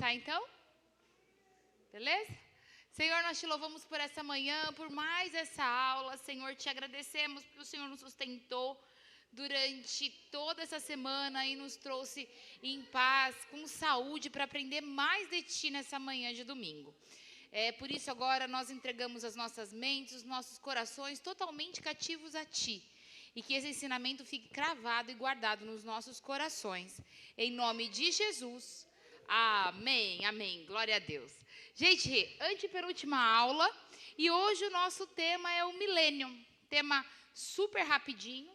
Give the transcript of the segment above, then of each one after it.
começar então? Beleza? Senhor, nós te louvamos por essa manhã, por mais essa aula. Senhor, te agradecemos porque o Senhor nos sustentou durante toda essa semana e nos trouxe em paz, com saúde, para aprender mais de ti nessa manhã de domingo. Por isso agora nós entregamos as nossas mentes, os nossos corações totalmente cativos a ti. E que esse ensinamento fique cravado e guardado nos nossos corações. Em nome de Jesus. Amém, amém. Glória a Deus. Gente, antepenúltima aula. E hoje o nosso tema é o milênio. Tema super rapidinho.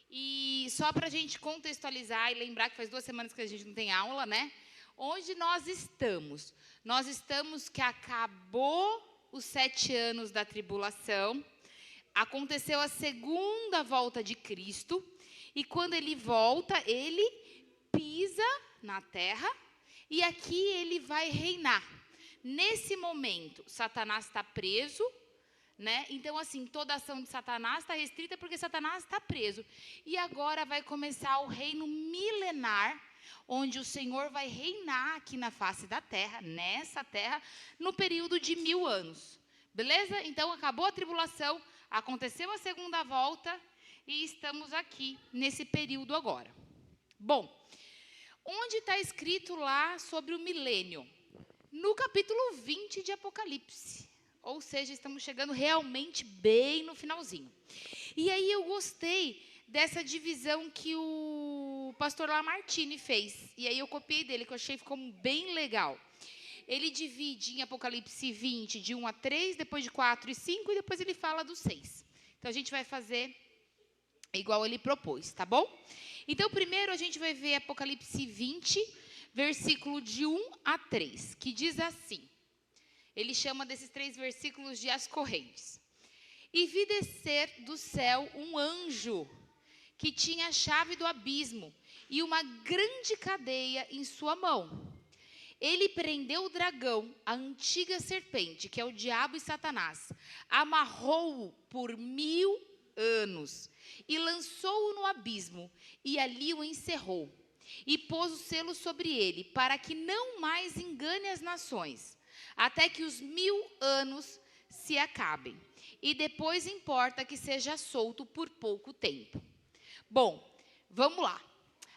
E só para a gente contextualizar e lembrar que faz 2 semanas que a gente não tem aula, né? Onde nós estamos? Nós estamos que acabou os 7 anos da tribulação. Aconteceu a segunda volta de Cristo, e quando ele volta, ele pisa na terra, e aqui ele vai reinar. Nesse momento, Satanás está preso, né? Então, assim, toda ação de Satanás está restrita porque Satanás está preso. E agora vai começar o reino milenar, onde o Senhor vai reinar aqui na face da terra, nessa terra, no período de 1000 anos. Beleza? Então, acabou a tribulação. Aconteceu a segunda volta e estamos aqui nesse período agora. Bom, onde está escrito lá sobre o milênio? No capítulo 20 de Apocalipse. Ou seja, estamos chegando realmente bem no finalzinho. E aí eu gostei dessa divisão que o pastor Lamartine fez. E aí eu copiei dele, que eu achei que ficou bem legal. Ele divide em Apocalipse 20, de 1 a 3, depois de 4 e 5, e depois ele fala do 6. Então, a gente vai fazer igual ele propôs, tá bom? Então, primeiro a gente vai ver Apocalipse 20, versículo de 1 a 3, que diz assim. Ele chama desses 3 versículos de as correntes. E vi descer do céu um anjo, que tinha a chave do abismo, e uma grande cadeia em sua mão. Ele prendeu o dragão, a antiga serpente, que é o diabo e Satanás, amarrou-o por 1000 anos e lançou-o no abismo, e ali o encerrou. E pôs o selo sobre ele, para que não mais engane as nações, até que os 1000 anos se acabem. E depois importa que seja solto por pouco tempo. Bom, vamos lá.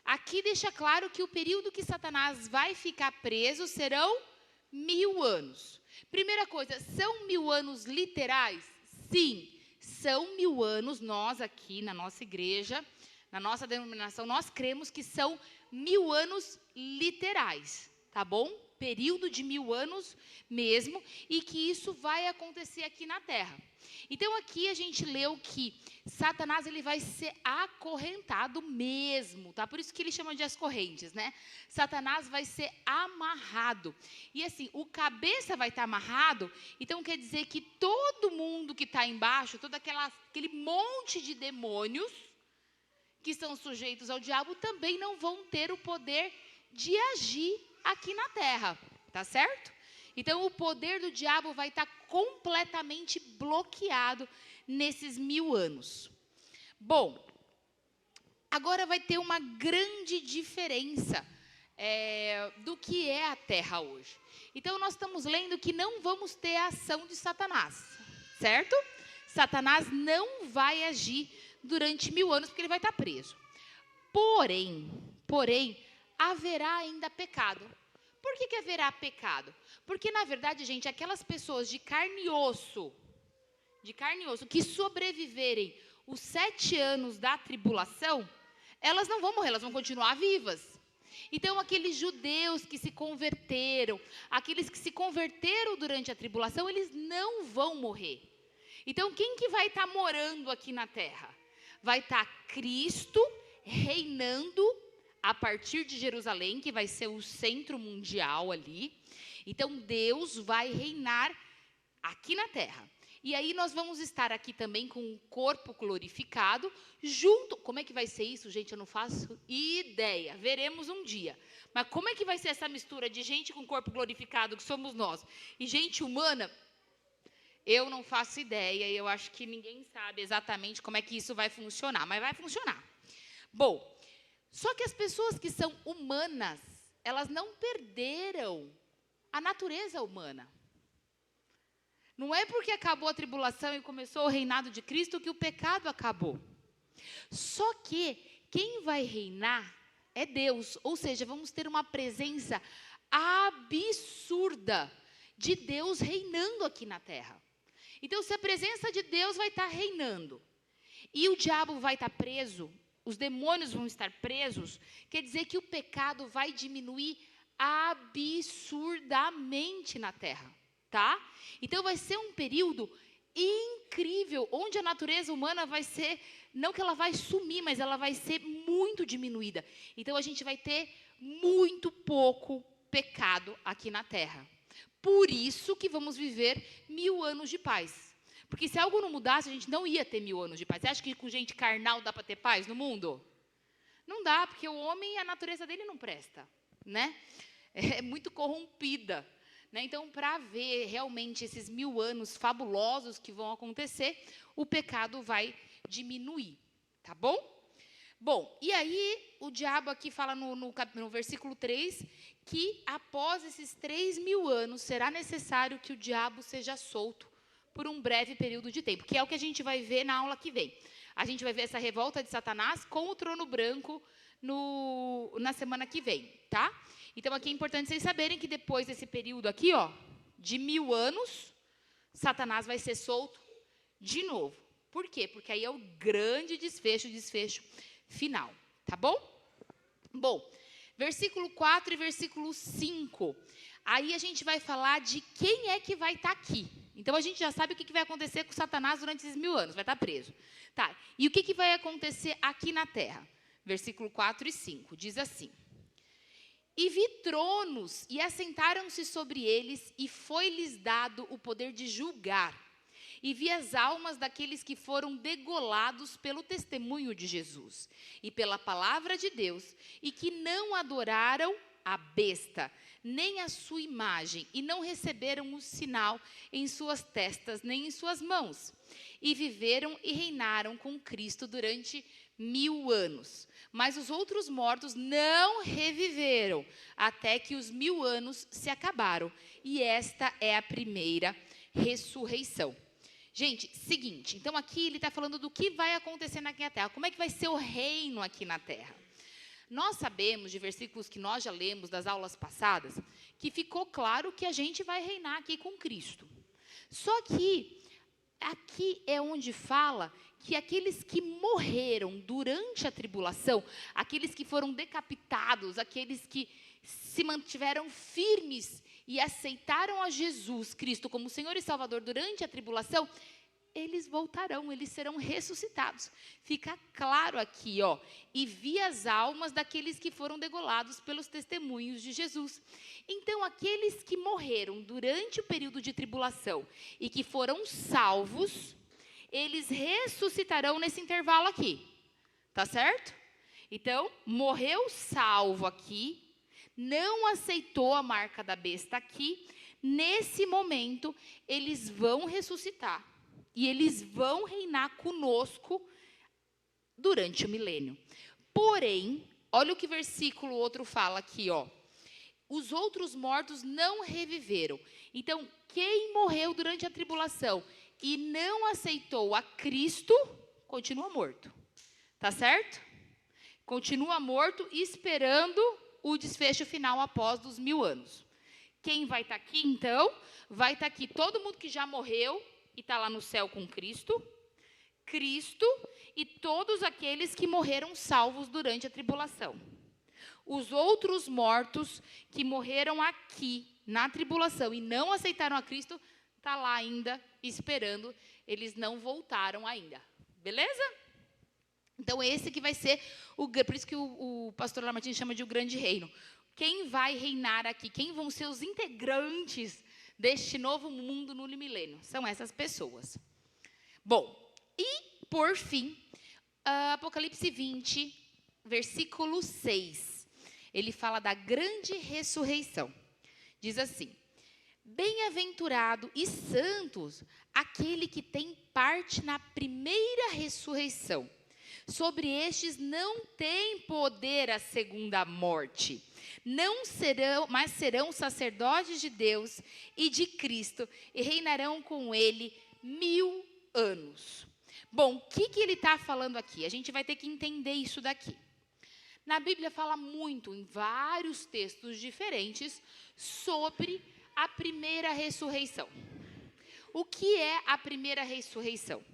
Aqui deixa claro que o período que Satanás vai ficar preso serão 1000 anos. Primeira coisa, são 1000 anos literais? Sim, são 1000 anos. Nós aqui na nossa igreja, na nossa denominação, nós cremos que são 1000 anos literais, tá bom? Período de 1000 anos mesmo, e que isso vai acontecer aqui na terra. Então aqui a gente leu que Satanás ele vai ser acorrentado mesmo, tá? Por isso que ele chama de as correntes, né? Satanás vai ser amarrado. E assim, o cabeça vai estar amarrado, então quer dizer que todo mundo que está embaixo, todo aquele monte de demônios que são sujeitos ao diabo também não vão ter o poder de agir aqui na terra, tá certo? Então, o poder do diabo vai estar completamente bloqueado nesses 1000 anos. Bom, agora vai ter uma grande diferença do que é a terra hoje. Então, nós estamos lendo que não vamos ter a ação de Satanás, certo? Satanás não vai agir durante 1000 anos, porque ele vai estar preso. Porém, haverá ainda pecado. Por que haverá pecado? Porque, na verdade, gente, aquelas pessoas de carne e osso, que sobreviverem os 7 anos da tribulação, elas não vão morrer, elas vão continuar vivas. Então, aqueles judeus que se converteram, aqueles que se converteram durante a tribulação, eles não vão morrer. Então, quem que vai estar morando aqui na terra? Vai estar Cristo reinando a partir de Jerusalém, que vai ser o centro mundial ali. Então, Deus vai reinar aqui na terra. E aí nós vamos estar aqui também com o corpo glorificado, junto... Como é que vai ser isso, gente? Eu não faço ideia. Veremos um dia. Mas como é que vai ser essa mistura de gente com corpo glorificado, que somos nós, e gente humana? Eu não faço ideia, e eu acho que ninguém sabe exatamente como é que isso vai funcionar, mas vai funcionar. Bom, só que as pessoas que são humanas, elas não perderam a natureza humana. Não é porque acabou a tribulação e começou o reinado de Cristo que o pecado acabou. Só que quem vai reinar é Deus. Ou seja, vamos ter uma presença absurda de Deus reinando aqui na terra. Então, se a presença de Deus vai estar reinando e o diabo vai estar preso, os demônios vão estar presos, quer dizer que o pecado vai diminuir absurdamente na terra, tá? Então vai ser um período incrível, onde a natureza humana vai ser, não que ela vai sumir, mas ela vai ser muito diminuída. Então a gente vai ter muito pouco pecado aqui na terra. Por isso que vamos viver 1000 anos de paz. Porque se algo não mudasse, a gente não ia ter 1000 anos de paz. Você acha que com gente carnal dá para ter paz no mundo? Não dá, porque o homem, a natureza dele não presta, né? É muito corrompida, né? Então, para ver realmente esses 1000 anos fabulosos que vão acontecer, o pecado vai diminuir, tá bom? Bom, e aí o diabo aqui fala no versículo 3, que após esses 3000 anos, será necessário que o diabo seja solto por um breve período de tempo, que é o que a gente vai ver na aula que vem. A gente vai ver essa revolta de Satanás com o trono branco na semana que vem, tá? Então, aqui é importante vocês saberem que depois desse período aqui, ó, de 1000 anos, Satanás vai ser solto de novo. Por quê? Porque aí é o grande desfecho final, tá bom? Bom, versículo 4 e versículo 5. Aí a gente vai falar de quem é que vai estar aqui. Então, a gente já sabe o que vai acontecer com Satanás durante esses 1000 anos. Vai estar preso. Tá, e o que vai acontecer aqui na terra? Versículo 4 e 5. Diz assim: E vi tronos, e assentaram-se sobre eles, e foi-lhes dado o poder de julgar. E vi as almas daqueles que foram degolados pelo testemunho de Jesus e pela palavra de Deus, e que não adoraram a besta, nem a sua imagem, e não receberam o sinal em suas testas, nem em suas mãos. E viveram e reinaram com Cristo durante 1000 anos. Mas os outros mortos não reviveram, até que os 1000 anos se acabaram. E esta é a primeira ressurreição. Gente, seguinte, então aqui ele está falando do que vai acontecer aqui na terra. Como é que vai ser o reino aqui na terra? Nós sabemos, de versículos que nós já lemos das aulas passadas, que ficou claro que a gente vai reinar aqui com Cristo. Só que aqui é onde fala que aqueles que morreram durante a tribulação, aqueles que foram decapitados, aqueles que se mantiveram firmes e aceitaram a Jesus Cristo como Senhor e Salvador durante a tribulação, eles voltarão, eles serão ressuscitados. Fica claro aqui, ó. E vi as almas daqueles que foram degolados pelos testemunhos de Jesus. Então, aqueles que morreram durante o período de tribulação e que foram salvos, eles ressuscitarão nesse intervalo aqui. Tá certo? Então, morreu salvo aqui, não aceitou a marca da besta aqui, nesse momento, eles vão ressuscitar. E eles vão reinar conosco durante o milênio. Porém, olha o que versículo outro fala aqui, ó. Os outros mortos não reviveram. Então, quem morreu durante a tribulação e não aceitou a Cristo, continua morto. Tá certo? Continua morto, esperando o desfecho final após os 1000 anos. Quem vai estar aqui, então? Vai estar aqui todo mundo que já morreu e está lá no céu com Cristo e todos aqueles que morreram salvos durante a tribulação. Os outros mortos que morreram aqui na tribulação e não aceitaram a Cristo, está lá ainda esperando, eles não voltaram ainda. Beleza? Então, esse que vai ser, por isso que o pastor Lamartine chama de o grande reino. Quem vai reinar aqui? Quem vão ser os integrantes deste novo mundo no milênio? São essas pessoas. Bom, e por fim, Apocalipse 20, versículo 6. Ele fala da grande ressurreição. Diz assim: Bem-aventurado e santos aquele que tem parte na primeira ressurreição. Sobre estes não tem poder a segunda morte. Não serão, mas serão sacerdotes de Deus e de Cristo e reinarão com ele 1000 anos. Bom, o que ele está falando aqui? A gente vai ter que entender isso daqui. Na Bíblia fala muito, em vários textos diferentes, sobre a primeira ressurreição. O que é a primeira ressurreição?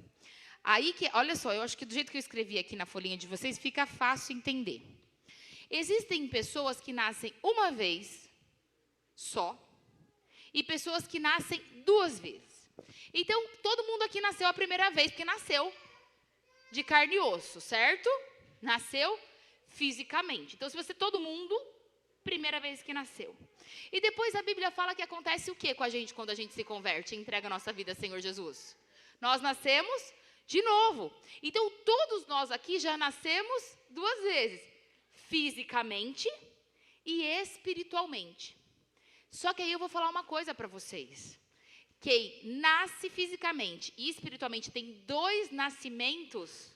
Aí que, olha só, eu acho que do jeito que eu escrevi aqui na folhinha de vocês, fica fácil entender. Existem pessoas que nascem uma vez só e pessoas que nascem 2 vezes. Então, todo mundo aqui nasceu a primeira vez, porque nasceu de carne e osso, certo? Nasceu fisicamente. Então, se você, todo mundo, primeira vez que nasceu. E depois a Bíblia fala que acontece o que com a gente quando a gente se converte e entrega a nossa vida ao Senhor Jesus? Nós nascemos de novo. Então, todos nós aqui já nascemos 2 vezes. Fisicamente e espiritualmente. Só que aí eu vou falar uma coisa para vocês. Quem nasce fisicamente e espiritualmente tem 2 nascimentos,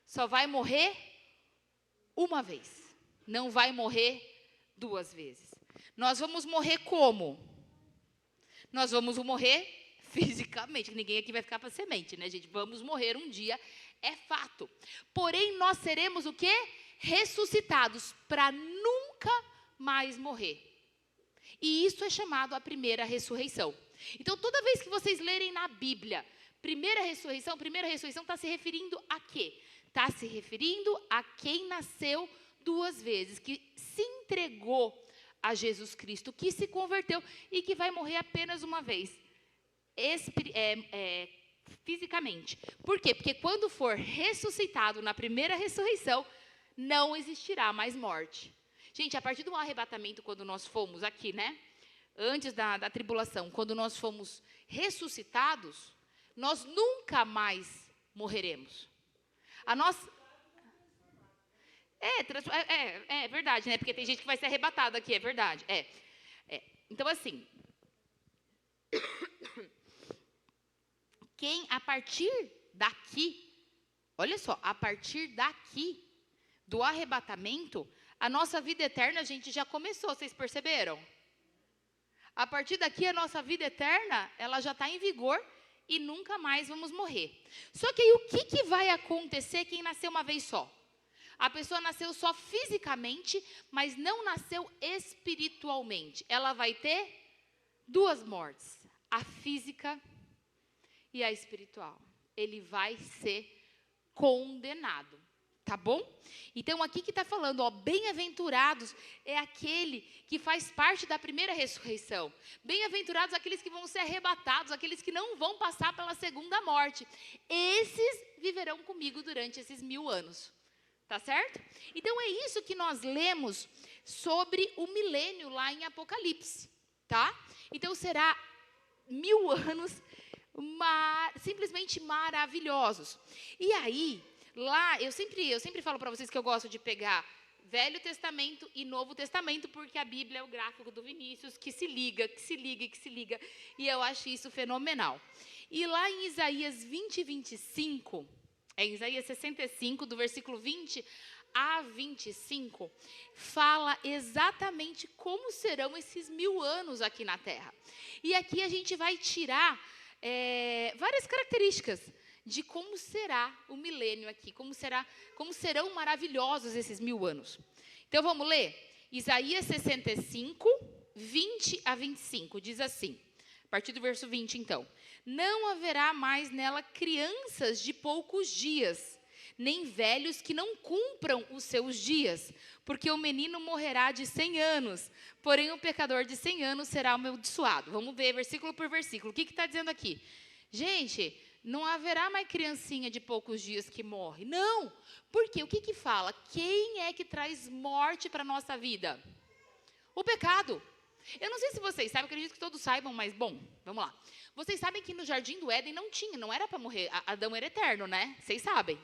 só vai morrer uma vez. Não vai morrer 2 vezes. Nós vamos morrer como? Nós vamos morrer fisicamente. Ninguém aqui vai ficar para semente, né, gente? Vamos morrer um dia, é fato. Porém, nós seremos o quê? Ressuscitados para nunca mais morrer. E isso é chamado a primeira ressurreição. Então, toda vez que vocês lerem na Bíblia, primeira ressurreição está se referindo a quê? Está se referindo a quem nasceu 2 vezes, que se entregou a Jesus Cristo, que se converteu e que vai morrer apenas uma vez, fisicamente. Por quê? Porque quando for ressuscitado na primeira ressurreição, não existirá mais morte. Gente, a partir do arrebatamento, quando nós fomos aqui, né? Antes da tribulação, quando nós fomos ressuscitados, nós nunca mais morreremos. A nossa... É verdade, né? Porque tem gente que vai ser arrebatada aqui, é verdade. Então, assim... Quem, a partir daqui... Olha só, a partir daqui... do arrebatamento, a nossa vida eterna, a gente já começou, vocês perceberam? A partir daqui, a nossa vida eterna, ela já está em vigor e nunca mais vamos morrer. Só que aí, o que vai acontecer quem nasceu uma vez só? A pessoa nasceu só fisicamente, mas não nasceu espiritualmente. Ela vai ter 2 mortes, a física e a espiritual. Ele vai ser condenado. Tá bom? Então, aqui que está falando, ó, bem-aventurados é aquele que faz parte da primeira ressurreição. Bem-aventurados aqueles que vão ser arrebatados, aqueles que não vão passar pela segunda morte. Esses viverão comigo durante esses 1000 anos. Tá certo? Então, é isso que nós lemos sobre o milênio lá em Apocalipse. Tá? Então, será 1000 anos simplesmente maravilhosos. E aí... Lá, eu sempre falo para vocês que eu gosto de pegar Velho Testamento e Novo Testamento, porque a Bíblia é o gráfico do Vinícius, que se liga, e eu acho isso fenomenal. E lá em Isaías 25, em Isaías 65, do versículo 20 a 25, fala exatamente como serão esses 1000 anos aqui na Terra. E aqui a gente vai tirar várias características de como será o milênio aqui, como serão maravilhosos esses 1000 anos. Então, vamos ler? Isaías 65, 20 a 25, diz assim, a partir do verso 20, então. Não haverá mais nela crianças de poucos dias, nem velhos que não cumpram os seus dias, porque o menino morrerá de 100 anos, porém o pecador de 100 anos será amaldiçoado. Vamos ver versículo por versículo. O que está dizendo aqui? Gente... Não haverá mais criancinha de poucos dias que morre. Não. Por quê? O que fala? Quem é que traz morte para a nossa vida? O pecado. Eu não sei se vocês sabem, acredito que todos saibam, mas bom, vamos lá. Vocês sabem que no Jardim do Éden não era para morrer. Adão era eterno, né? Vocês sabem.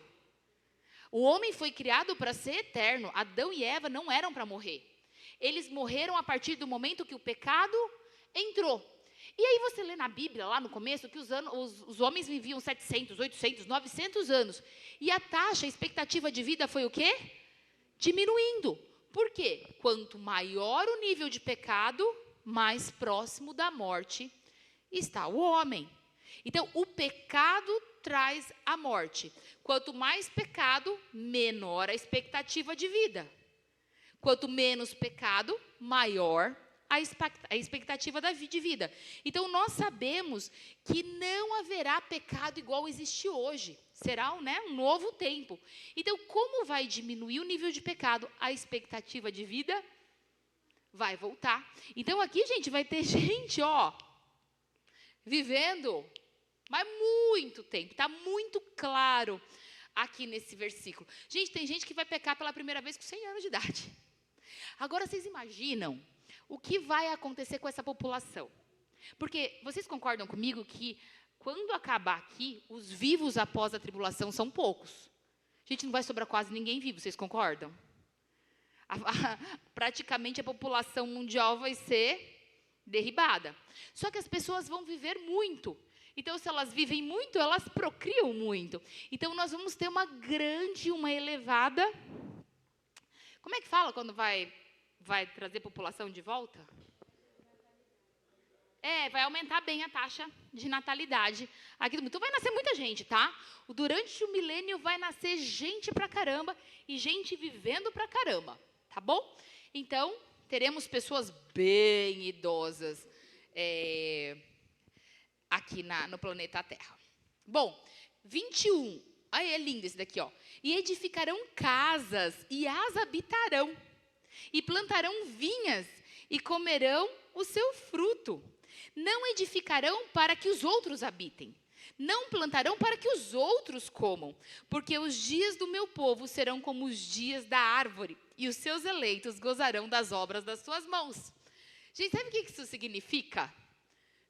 O homem foi criado para ser eterno. Adão e Eva não eram para morrer. Eles morreram a partir do momento que o pecado entrou. E aí você lê na Bíblia, lá no começo, que os homens viviam 700, 800, 900 anos. E a taxa, a expectativa de vida foi o quê? Diminuindo. Por quê? Quanto maior o nível de pecado, mais próximo da morte está o homem. Então, o pecado traz a morte. Quanto mais pecado, menor a expectativa de vida. Quanto menos pecado, maior a expectativa de vida. Então, nós sabemos que não haverá pecado igual existe hoje. Será um novo tempo. Então, como vai diminuir o nível de pecado? A expectativa de vida vai voltar. Então, aqui, gente, vai ter gente, vivendo, mas muito tempo. Está muito claro aqui nesse versículo. Gente, tem gente que vai pecar pela primeira vez com 100 anos de idade. Agora, vocês imaginam o que vai acontecer com essa população? Porque vocês concordam comigo que quando acabar aqui, os vivos após a tribulação são poucos. A gente não vai sobrar quase ninguém vivo, vocês concordam? Praticamente a população mundial vai ser derribada. Só que as pessoas vão viver muito. Então, se elas vivem muito, elas procriam muito. Então, nós vamos ter uma elevada... Como é que fala quando vai trazer população de volta? Vai aumentar bem a taxa de natalidade aqui do mundo. Então, vai nascer muita gente, tá? Durante o milênio vai nascer gente pra caramba e gente vivendo pra caramba, tá bom? Então, teremos pessoas bem idosas aqui no planeta Terra. Bom, 21. Aí é lindo esse daqui, E edificarão casas e as habitarão. E plantarão vinhas e comerão o seu fruto. Não edificarão para que os outros habitem. Não plantarão para que os outros comam. Porque os dias do meu povo serão como os dias da árvore. E os seus eleitos gozarão das obras das suas mãos. Gente, sabe o que isso significa?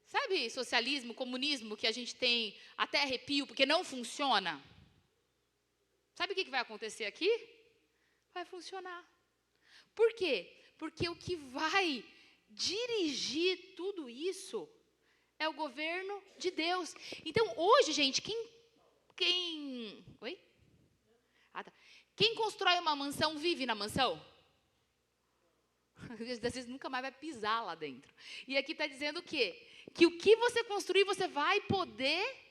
Sabe socialismo, comunismo, que a gente tem até arrepio porque não funciona? Sabe o que vai acontecer aqui? Vai funcionar. Por quê? Porque o que vai dirigir tudo isso é o governo de Deus. Então, hoje, gente, Oi? Tá. Quem constrói uma mansão vive na mansão? Às vezes nunca mais vai pisar lá dentro. E aqui está dizendo o quê? Que o que você construir, você vai poder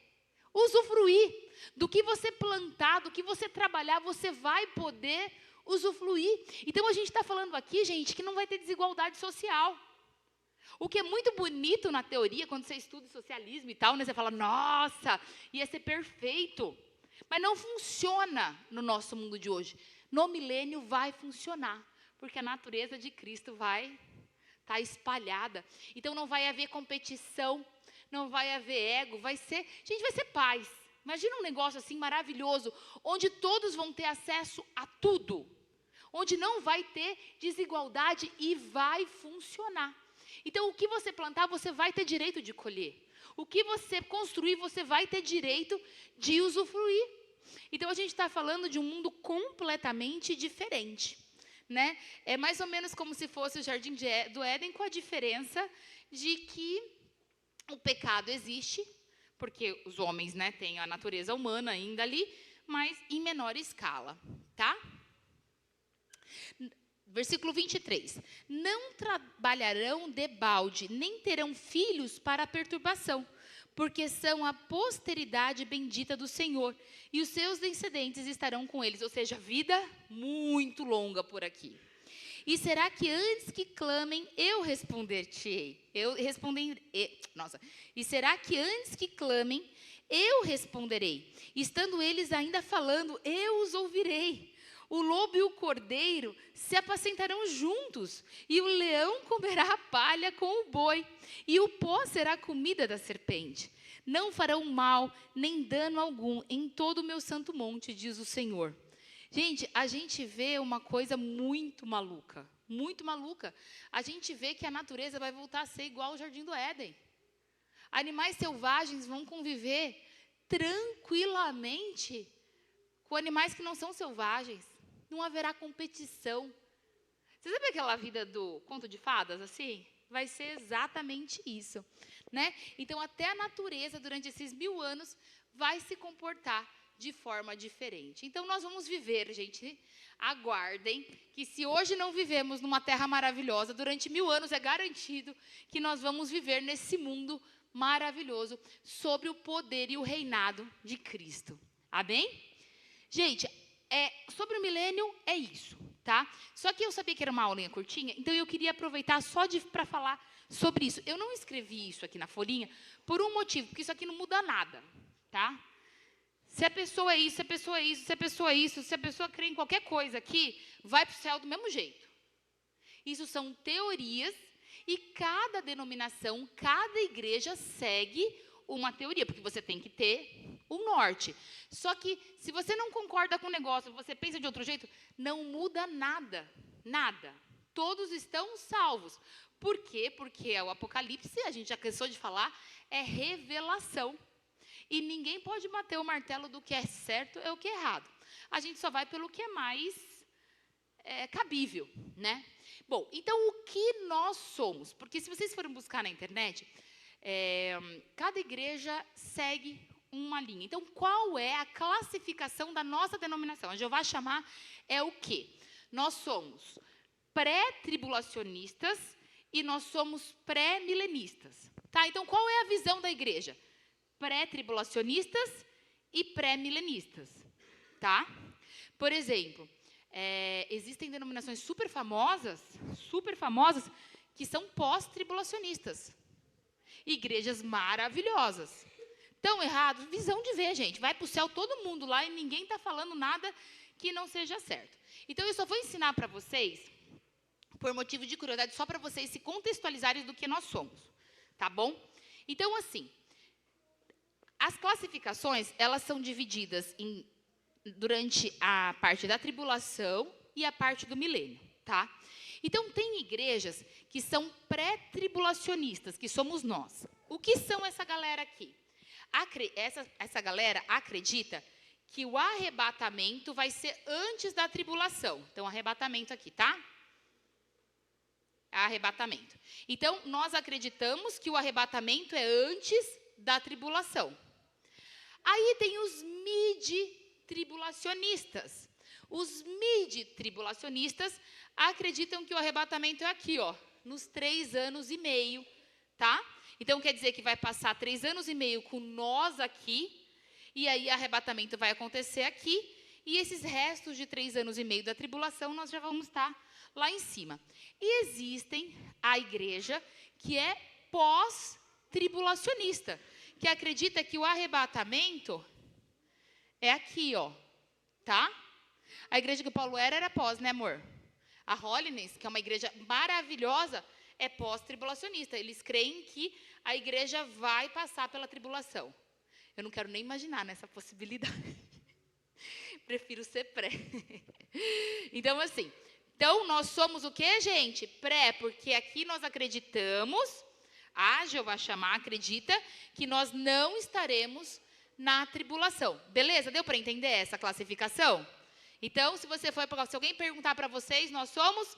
usufruir. Do que você plantar, do que você trabalhar, você vai poder usufruir. Então, a gente está falando aqui, gente, que não vai ter desigualdade social. O que é muito bonito na teoria, quando você estuda socialismo e tal, né? Você fala, nossa, ia ser perfeito. Mas não funciona no nosso mundo de hoje. No milênio vai funcionar, porque a natureza de Cristo vai estar espalhada. Então, não vai haver competição, não vai haver ego, vai ser paz. Imagina um negócio assim maravilhoso, onde todos vão ter acesso a tudo. Onde não vai ter desigualdade e vai funcionar. Então, o que você plantar, você vai ter direito de colher. O que você construir, você vai ter direito de usufruir. Então, a gente está falando de um mundo completamente diferente, né? É mais ou menos como se fosse o Jardim do Éden, com a diferença de que o pecado existe, porque os homens, né, têm a natureza humana ainda ali, mas em menor escala, tá? Versículo 23. Não trabalharão debalde, nem terão filhos para a perturbação, porque são a posteridade bendita do Senhor, e os seus descendentes estarão com eles. Ou seja, vida muito longa por aqui. E será que antes que clamem, eu responder-te-ei? E será que antes que clamem, eu responderei? Estando eles ainda falando, eu os ouvirei. O lobo e o cordeiro se apacentarão juntos, e o leão comerá a palha com o boi, e o pó será a comida da serpente. Não farão mal, nem dano algum, em todo o meu santo monte, diz o Senhor. Gente, a gente vê uma coisa muito maluca, muito maluca. A gente vê que a natureza vai voltar a ser igual ao Jardim do Éden. Animais selvagens vão conviver tranquilamente com animais que não são selvagens. Não haverá competição. Você sabe aquela vida do conto de fadas, assim? vai ser exatamente isso, né? Então, até a natureza, durante esses 1000 anos, vai se comportar de forma diferente. Então, nós vamos viver, gente, aguardem, que se hoje não vivemos numa terra maravilhosa, durante 1000 anos é garantido que nós vamos viver nesse mundo maravilhoso, sobre o poder e o reinado de Cristo. Amém? Gente, sobre o milênio é isso, tá? Só que eu sabia que era uma aulinha curtinha, então eu queria aproveitar só para falar sobre isso. Eu não escrevi isso aqui na folhinha por um motivo, porque isso aqui não muda nada, tá? Se a pessoa é isso, se a pessoa é isso, se a pessoa é isso, se a pessoa crê em qualquer coisa aqui, vai para o céu do mesmo jeito. Isso são teorias e cada denominação, cada igreja segue uma teoria, porque você tem que ter o norte. Só que, se você não concorda com o negócio, você pensa de outro jeito, não muda nada, nada. Todos estão salvos. Por quê? Porque o Apocalipse, a gente já cansou de falar, é revelação. E ninguém pode bater o martelo do que é certo e o que é errado. A gente só vai pelo que é mais cabível, né? Bom, então o que nós somos? Porque se vocês forem buscar na internet, cada igreja segue uma linha. Então, qual é a classificação da nossa denominação? A Jeová Chamar é o quê? Nós somos pré-tribulacionistas e nós somos pré-milenistas. Tá? Então, qual é a visão da igreja? Pré-tribulacionistas e pré-milenistas. Tá? Por exemplo, existem denominações super famosas, que são pós-tribulacionistas. Igrejas maravilhosas. Tão errado, visão de ver, gente. Vai para o céu todo mundo lá e ninguém está falando nada que não seja certo. Então, eu só vou ensinar para vocês, por motivo de curiosidade, só para vocês se contextualizarem do que nós somos. Tá bom? Então, assim, as classificações, elas são divididas durante a parte da tribulação e a parte do milênio, tá? Então, tem igrejas que são pré-tribulacionistas, que somos nós. O que são essa galera aqui? Essa galera acredita que o arrebatamento vai ser antes da tribulação. Então, arrebatamento aqui, tá? Arrebatamento. Então, nós acreditamos que o arrebatamento é antes da tribulação. Aí tem os mid-tribulacionistas. Os mid-tribulacionistas acreditam que o arrebatamento é aqui, ó, nos 3 anos e meio, tá? Então, quer dizer que vai passar 3 anos e meio com nós aqui, e aí arrebatamento vai acontecer aqui, e esses restos de 3 anos e meio da tribulação, nós já vamos estar lá em cima. E existem a igreja que é pós-tribulacionista, que acredita que o arrebatamento é aqui, ó, tá? A igreja que o Paulo era pós, né, amor? A Holiness, que é uma igreja maravilhosa, é pós-tribulacionista. Eles creem que a igreja vai passar pela tribulação. Eu não quero nem imaginar nessa possibilidade. Prefiro ser pré. Então, assim, nós somos o quê, gente? Pré, porque aqui nós acreditamos, a Jeová Chamar acredita que nós não estaremos na tribulação. Beleza? Deu para entender essa classificação? Então, se alguém perguntar para vocês, nós somos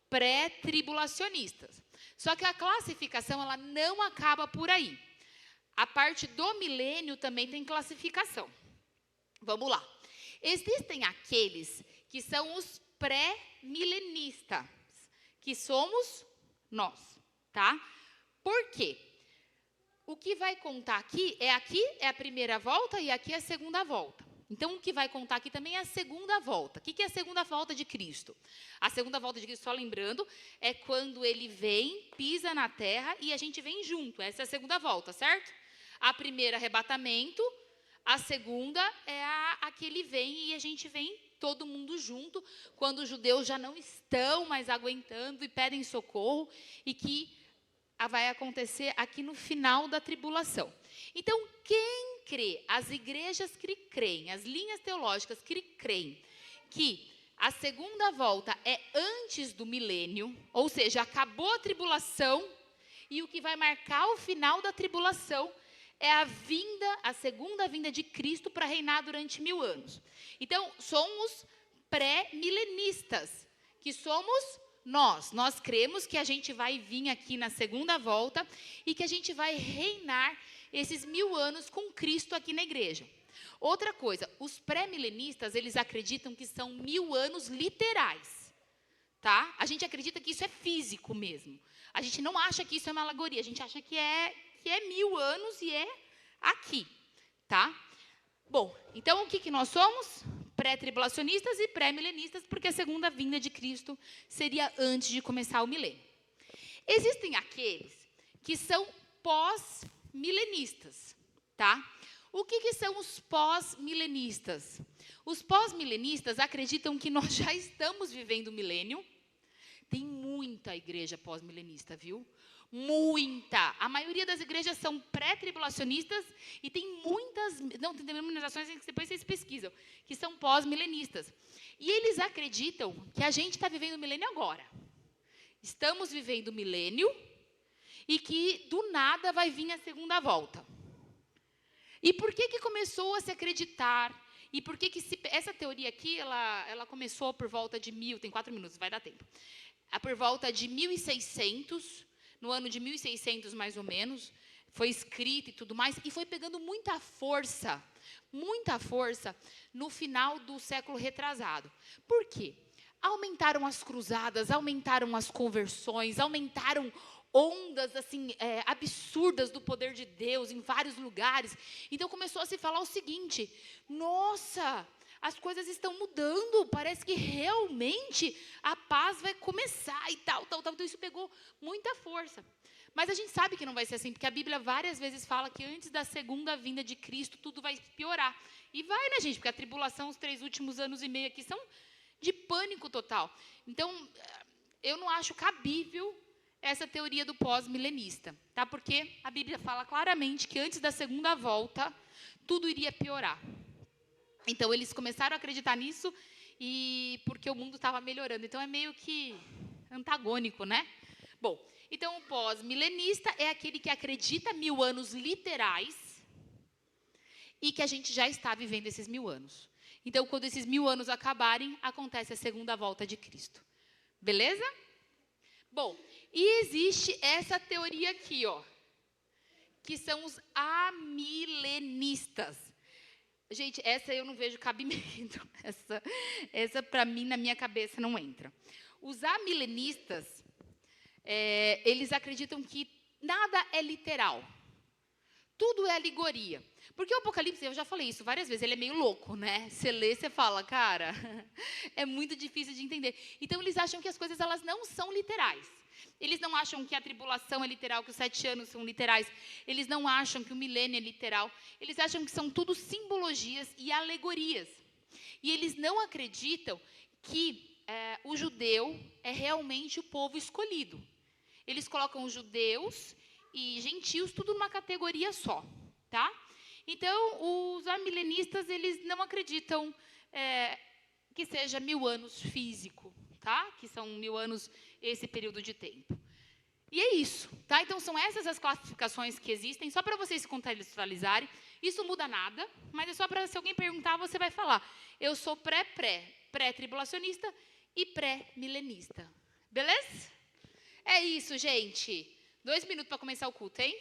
pré-tribulacionistas. Só que a classificação, ela não acaba por aí. A parte do milênio também tem classificação. Vamos lá. Existem aqueles que são os pré-milenistas, que somos nós, tá? Por quê? O que vai contar aqui é a primeira volta e aqui é a segunda volta. Então, o que vai contar aqui também é a segunda volta. O que é a segunda volta de Cristo? A segunda volta de Cristo, só lembrando, é quando ele vem, pisa na terra e a gente vem junto. Essa é a segunda volta, certo? A primeira, arrebatamento. A segunda é a que ele vem e a gente vem todo mundo junto, quando os judeus já não estão mais aguentando e pedem socorro, e que vai acontecer aqui no final da tribulação. Então, quem crê, as igrejas que creem, as linhas teológicas que creem que a segunda volta é antes do milênio, ou seja, acabou a tribulação, e o que vai marcar o final da tribulação é a segunda vinda de Cristo para reinar durante 1000 anos. Então, somos pré-milenistas, que somos Nós cremos que a gente vai vir aqui na segunda volta e que a gente vai reinar esses 1000 anos com Cristo aqui na igreja. Outra coisa, os pré-milenistas, eles acreditam que são 1000 anos literais, tá? A gente acredita que isso é físico mesmo. A gente não acha que isso é uma alegoria, a gente acha que é 1000 anos e é aqui, tá? Bom, então o que nós somos? Pré-tribulacionistas e pré-milenistas, porque a segunda vinda de Cristo seria antes de começar o milênio. Existem aqueles que são pós-milenistas, tá? O que são os pós-milenistas? Os pós-milenistas acreditam que nós já estamos vivendo o milênio. Tem muita igreja pós-milenista, viu? Muita. A maioria das igrejas são pré-tribulacionistas e tem muitas, não, tem denominações que depois vocês pesquisam, que são pós-milenistas. E eles acreditam que a gente está vivendo o milênio agora. Estamos vivendo o milênio e que do nada vai vir a segunda volta. E por que começou a se acreditar? E por que essa teoria aqui, ela começou por volta de 1000, tem 4 minutos, vai dar tempo. Por volta de 1600, no ano de 1600 mais ou menos, foi escrito e tudo mais, e foi pegando muita força no final do século retrasado. Por quê? Aumentaram as cruzadas, aumentaram as conversões, aumentaram ondas assim absurdas do poder de Deus em vários lugares. Então começou a se falar o seguinte: nossa, as coisas estão mudando, parece que realmente a paz vai começar e tal. Então isso pegou muita força. Mas a gente sabe que não vai ser assim, porque a Bíblia várias vezes fala que antes da segunda vinda de Cristo tudo vai piorar. E vai, né, gente? Porque a tribulação, os 3 últimos anos e meio aqui são de pânico total. Então, eu não acho cabível essa teoria do pós-milenista, tá? Porque a Bíblia fala claramente que antes da segunda volta, tudo iria piorar. Então, eles começaram a acreditar nisso e porque o mundo estava melhorando. Então, é meio que antagônico, né? Bom, então, o pós-milenista é aquele que acredita 1000 anos literais e que a gente já está vivendo esses 1000 anos. Então, quando esses 1000 anos acabarem, acontece a segunda volta de Cristo. Beleza? Bom, e existe essa teoria aqui, ó, que são os amilenistas. Gente, essa eu não vejo cabimento. Essa para mim, na minha cabeça, não entra. Os amilenistas, eles acreditam que nada é literal. Tudo é alegoria. Porque o Apocalipse, eu já falei isso várias vezes, ele é meio louco, né? Você lê, você fala, cara, é muito difícil de entender. Então, eles acham que as coisas elas não são literais. Eles não acham que a tribulação é literal, que os 7 anos são literais. Eles não acham que o milênio é literal. Eles acham que são tudo simbologias e alegorias. E eles não acreditam que o judeu é realmente o povo escolhido. Eles colocam os judeus e gentios tudo numa categoria só, tá? Então, os amilenistas, eles não acreditam que seja 1000 anos físico, tá? Que são 1000 anos esse período de tempo. E é isso, tá? Então, são essas as classificações que existem, só para vocês se contextualizarem. Isso muda nada, mas é só para, se alguém perguntar, você vai falar. Eu sou pré-tribulacionista e pré-milenista. Beleza? É isso, gente. 2 minutos para começar o culto, hein?